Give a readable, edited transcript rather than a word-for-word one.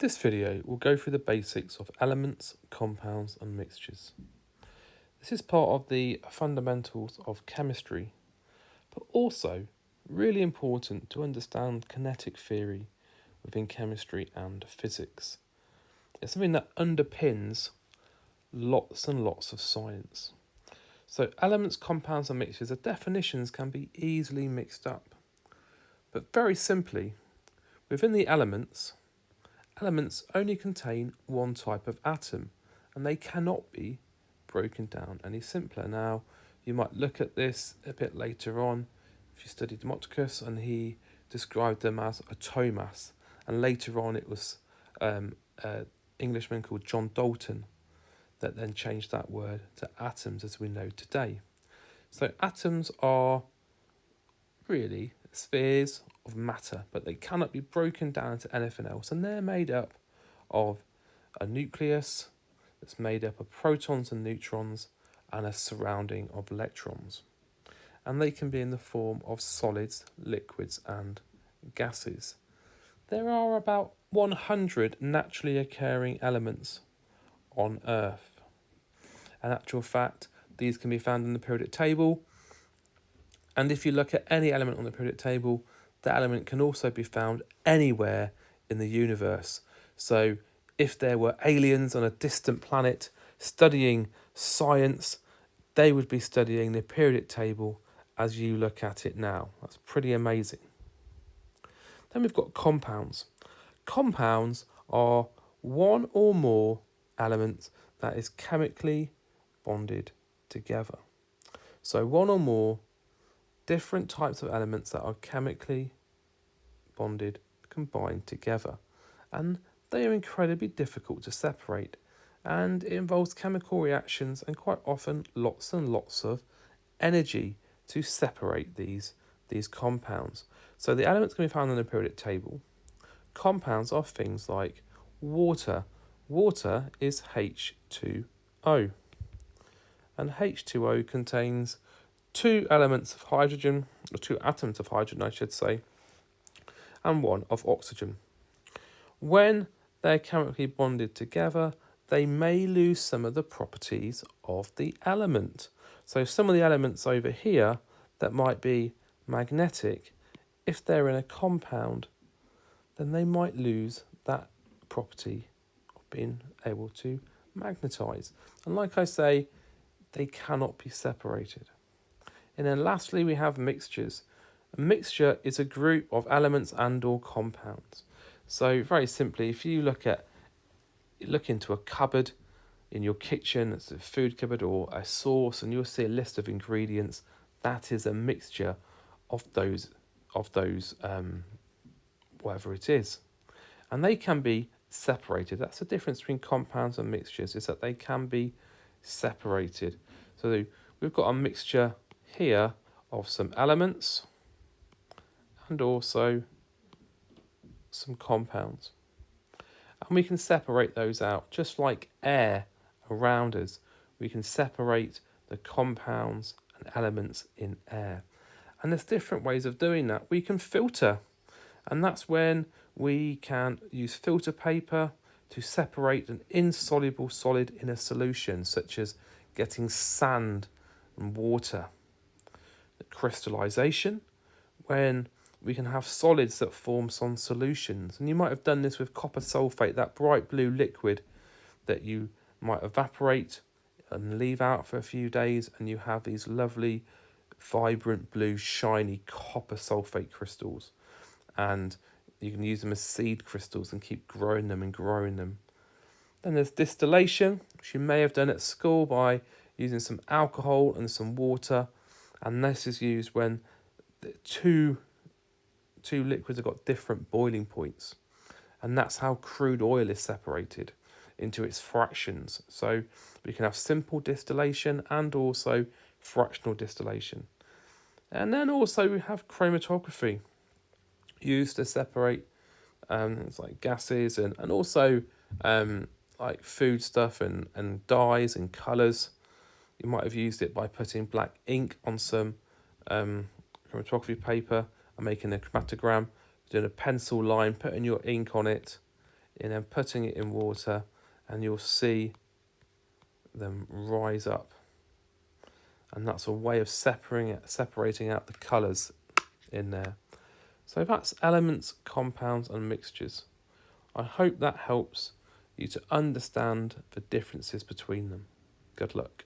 This video will go through the basics of elements, compounds and mixtures. This is part of the fundamentals of chemistry, but also really important to understand kinetic theory within chemistry and physics. It's something that underpins lots and lots of science. So elements, compounds and mixtures, the definitions can be easily mixed up. But very simply, within the elements only contain one type of atom, and they cannot be broken down any simpler. Now, you might look at this a bit later on if you studied Demokritos, and he described them as atomas, and later on it was an Englishman called John Dalton that then changed that word to atoms as we know today. So atoms are really spheres of matter, but they cannot be broken down into anything else, and they're made up of a nucleus that's made up of protons and neutrons and a surrounding of electrons, and they can be in the form of solids, liquids and gases. There are about 100 naturally occurring elements on Earth. In actual fact, these can be found in the periodic table, and if you look at any element on the periodic table, that element can also be found anywhere in the universe. So if there were aliens on a distant planet studying science, they would be studying the periodic table as you look at it now. That's pretty amazing. Then we've got compounds. Compounds are one or more elements that is chemically bonded together. So one or more different types of elements that are chemically bonded, combined together. And they are incredibly difficult to separate. And it involves chemical reactions and quite often lots and lots of energy to separate these compounds. So the elements can be found in the periodic table. Compounds are things like water. Water is H2O. And H2O contains two atoms of hydrogen, I should say, and one of oxygen. When they're chemically bonded together, they may lose some of the properties of the element. So some of the elements over here that might be magnetic, if they're in a compound, then they might lose that property of being able to magnetize. And like I say, they cannot be separated. And then lastly, we have mixtures. A mixture is a group of elements and or compounds. So very simply, if you look into a cupboard in your kitchen, it's a food cupboard or a sauce, and you'll see a list of ingredients. That is a mixture of those whatever it is. And they can be separated. That's the difference between compounds and mixtures, is that they can be separated. So we've got a mixture here of some elements and also some compounds, and we can separate those out just like air around us. We can separate the compounds and elements in air, and there's different ways of doing that. We can filter, and that's when we can use filter paper to separate an insoluble solid in a solution, such as getting sand and water. Crystallization, when we can have solids that form some solutions, and you might have done this with copper sulfate, that bright blue liquid that you might evaporate and leave out for a few days, and you have these lovely vibrant blue shiny copper sulfate crystals, and you can use them as seed crystals and keep growing them and growing them. Then there's distillation, which you may have done at school by using some alcohol and some water, and this is used when the two liquids have got different boiling points, and that's how crude oil is separated into its fractions. So we can have simple distillation and also fractional distillation. And then also we have chromatography, used to separate things like gases and also like food stuff and dyes and colours. You might have used it by putting black ink on some chromatography paper and making a chromatogram, doing a pencil line, putting your ink on it and then putting it in water, and you'll see them rise up. And that's a way of separating out the colours in there. So that's elements, compounds and mixtures. I hope that helps you to understand the differences between them. Good luck.